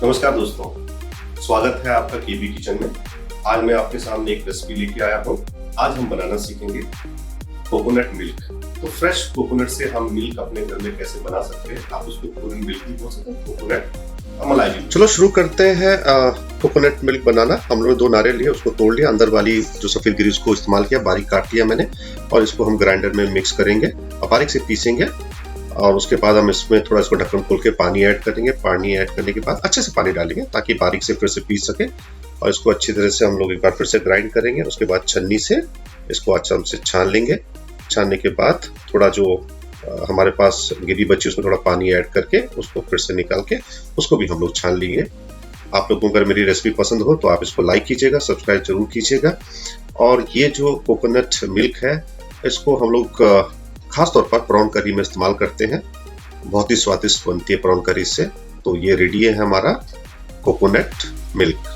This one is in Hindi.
नमस्कार दोस्तों, स्वागत है आपका केबी किचन में। आज मैं आपके सामने एक रेसिपी लेके आया हूँ। आज हम बनाना सीखेंगे कोकोनट मिल्क। तो फ्रेश कोकोनट से हम मिल्क अपने घर में कैसे बना सकते हैं। आप उसको कोकोनट मिल्क भी बोल सकते हैं, कोकोनट मलाई भी। चलो शुरू करते हैं कोकोनट मिल्क बनाना। हम लोग 2 नारियल लिए, उसको तोड़ लिया, अंदर वाली जो सफेद गिरी उसको इस्तेमाल किया, बारीक काट लिया मैंने, और इसको हम ग्राइंडर में मिक्स करेंगे और बारीक से पीसेंगे। और उसके बाद हम इसमें थोड़ा इसको ढक्कन खोल के पानी ऐड करेंगे। पानी ऐड करने के बाद अच्छे से पानी डालेंगे ताकि बारीक से फिर से पीस सके, और इसको अच्छी तरह से हम लोग एक बार फिर से ग्राइंड करेंगे। उसके बाद छन्नी से इसको अच्छा से छान लेंगे। छानने के बाद थोड़ा जो हमारे पास गिरी बची उसमें थोड़ा पानी ऐड करके उसको फिर से निकाल के उसको भी हम लोग छान लेंगे। आप लोगों को अगर मेरी रेसिपी पसंद हो तो आप इसको लाइक कीजिएगा, सब्सक्राइब जरूर कीजिएगा। और ये जो कोकोनट मिल्क है इसको हम लोग खास तौर पर प्रॉन करी में इस्तेमाल करते हैं। बहुत ही स्वादिष्ट बनती है प्रॉन करी से। तो ये रेडी है हमारा कोकोनट मिल्क।